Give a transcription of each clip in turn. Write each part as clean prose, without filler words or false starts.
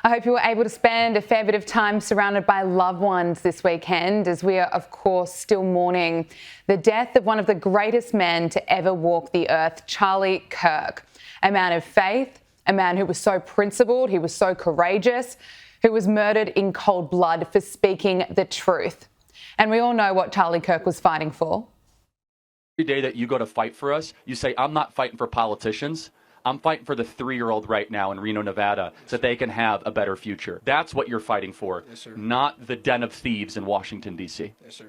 I hope you were able to spend a fair bit of time surrounded by loved ones this weekend, as we are, of course, still mourning the death of one of the greatest men to ever walk the earth, Charlie Kirk, a man of faith, a man who was so principled, he was so courageous, who was murdered in cold blood for speaking the truth. And we all know what Charlie Kirk was fighting for. Every day that you go to fight for us, you say, I'm not fighting for politicians. I'm fighting for the 3-year-old right now in Reno, Nevada, so that they can have a better future. That's what you're fighting for, yes, sir. Not the den of thieves in Washington, D.C. Yes, sir.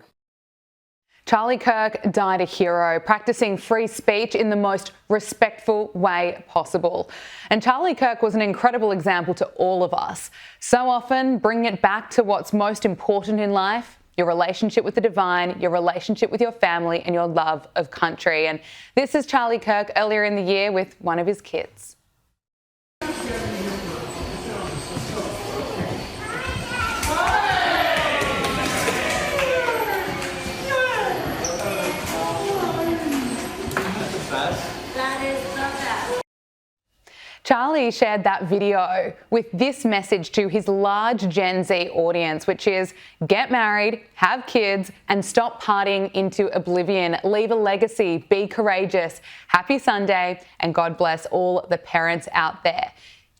Charlie Kirk died a hero, practicing free speech in the most respectful way possible. And Charlie Kirk was an incredible example to all of us. So often, bring it back to what's most important in life: your relationship with the divine, your relationship with your family, and your love of country. And this is Charlie Kirk earlier in the year with one of his kids. Charlie shared that video with this message to his large Gen Z audience, which is: get married, have kids, and stop partying into oblivion. Leave a legacy, be courageous. Happy Sunday, and God bless all the parents out there.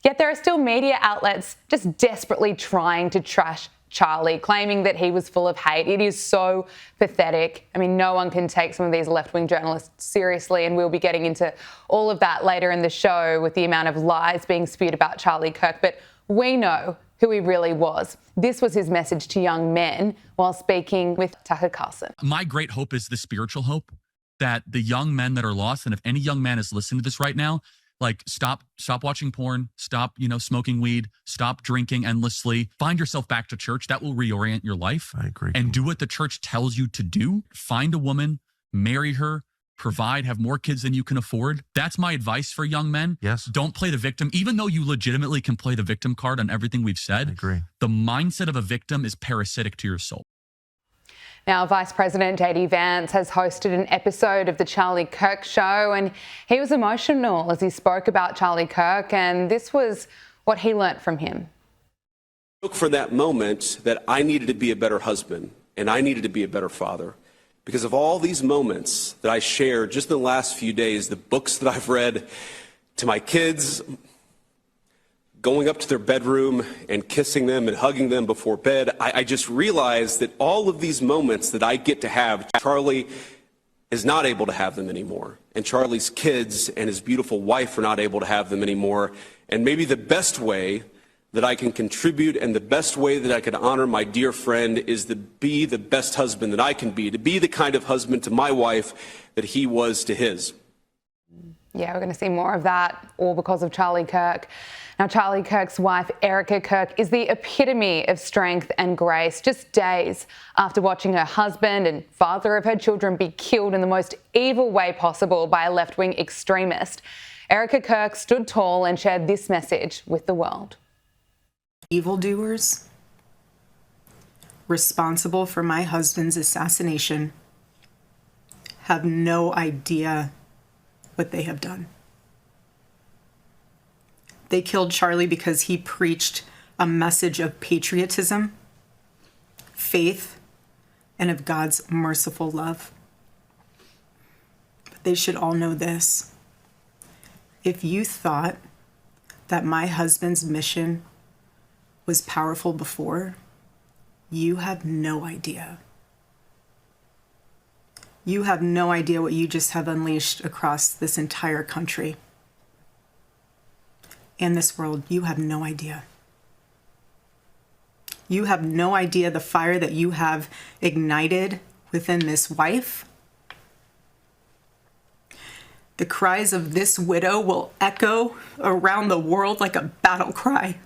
Yet there are still media outlets just desperately trying to trash Charlie, claiming that he was full of hate. It is so pathetic. I mean, no one can take some of these left-wing journalists seriously, and we'll be getting into all of that later in the show with the amount of lies being spewed about Charlie Kirk. But we know who he really was. This was his message to young men while speaking with Tucker Carlson. My great hope is the spiritual hope that the young men that are lost, and if any young man is listening to this right now, like stop watching porn, stop, smoking weed, stop drinking endlessly, find yourself back to church. That will reorient your life. I agree. And do what the church tells you to do. Find a woman, marry her, provide, have more kids than you can afford. That's my advice for young men. Yes. Don't play the victim, even though you legitimately can play the victim card on everything we've said. I agree. The mindset of a victim is parasitic to your soul. Now, Vice President J.D. Vance has hosted an episode of the Charlie Kirk Show, and he was emotional as he spoke about Charlie Kirk, and this was what he learnt from him. Look for that moment that I needed to be a better husband and I needed to be a better father. Because of all these moments that I shared just in the last few days, the books that I've read to my kids, going up to their bedroom and kissing them and hugging them before bed, I just realized that all of these moments that I get to have, Charlie is not able to have them anymore. And Charlie's kids and his beautiful wife are not able to have them anymore. And maybe the best way that I can contribute and the best way that I can honor my dear friend is to be the best husband that I can be, to be the kind of husband to my wife that he was to his. Yeah, we're going to see more of that, all because of Charlie Kirk. Now, Charlie Kirk's wife, Erica Kirk, is the epitome of strength and grace, just days after watching her husband and father of her children be killed in the most evil way possible by a left-wing extremist. Erica Kirk stood tall and shared this message with the world. Evildoers responsible for my husband's assassination have no idea what they have done. They killed Charlie because he preached a message of patriotism, faith, and of God's merciful love. But they should all know this. If you thought that my husband's mission was powerful before, you have no idea. You have no idea what you just have unleashed across this entire country and this world. You have no idea. You have no idea the fire that you have ignited within this wife. The cries of this widow will echo around the world like a battle cry.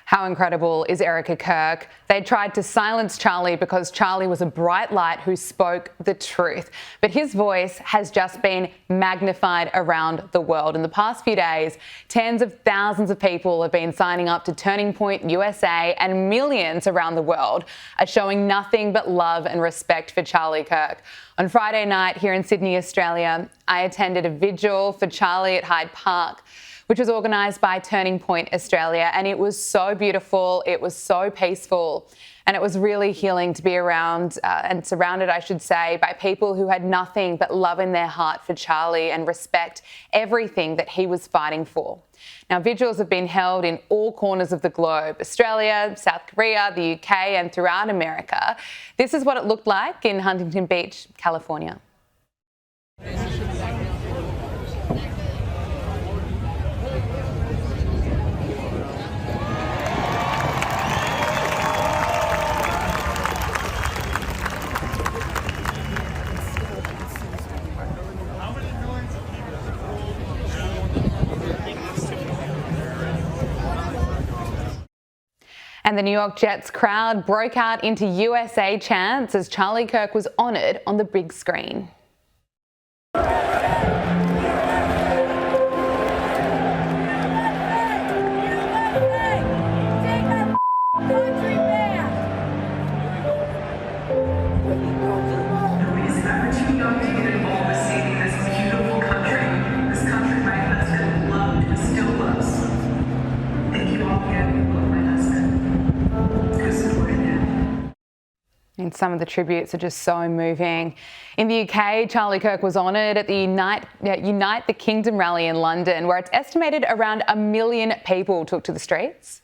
How incredible is Erica Kirk? They tried to silence Charlie because Charlie was a bright light who spoke the truth. But his voice has just been magnified around the world. In the past few days, tens of thousands of people have been signing up to Turning Point USA, and millions around the world are showing nothing but love and respect for Charlie Kirk. On Friday night here in Sydney, Australia, I attended a vigil for Charlie at Hyde Park, which was organised by Turning Point Australia. And it was so beautiful, it was so peaceful, and it was really healing to be around and surrounded, I should say, by people who had nothing but love in their heart for Charlie and respect everything that he was fighting for. Now, vigils have been held in all corners of the globe: Australia, South Korea, the UK, and throughout America. This is what it looked like in Huntington Beach, California. And the New York Jets crowd broke out into USA chants as Charlie Kirk was honoured on the big screen. And some of the tributes are just so moving. In the UK, Charlie Kirk was honoured at the Unite the Kingdom rally in London, where it's estimated around 1 million people took to the streets.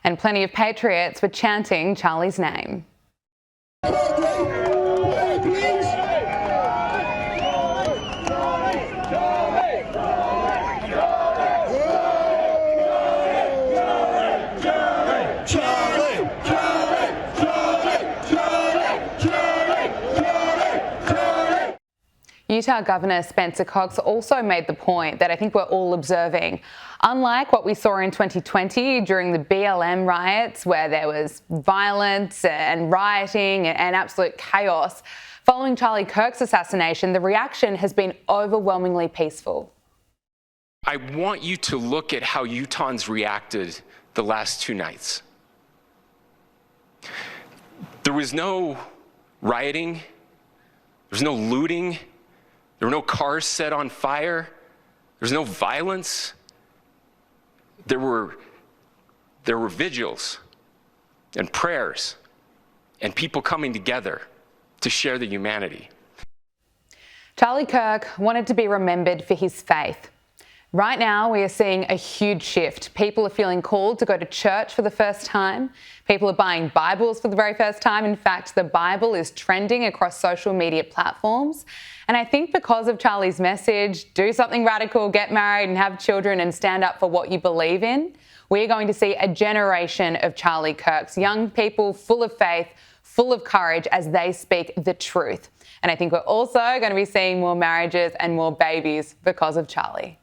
And plenty of patriots were chanting Charlie's name. Utah Governor Spencer Cox also made the point that I think we're all observing. Unlike what we saw in 2020 during the BLM riots, where there was violence and rioting and absolute chaos, following Charlie Kirk's assassination, the reaction has been overwhelmingly peaceful. I want you to look at how Utahns reacted the last 2 nights. There was no rioting, there was no looting, there were no cars set on fire, there was no violence. There were vigils and prayers and people coming together to share the humanity. Charlie Kirk wanted to be remembered for his faith. Right now, we are seeing a huge shift. People are feeling called to go to church for the first time. People are buying Bibles for the very first time. In fact, the Bible is trending across social media platforms. And I think because of Charlie's message, do something radical, get married and have children and stand up for what you believe in, we're going to see a generation of Charlie Kirks, young people full of faith, full of courage as they speak the truth. And I think we're also going to be seeing more marriages and more babies because of Charlie.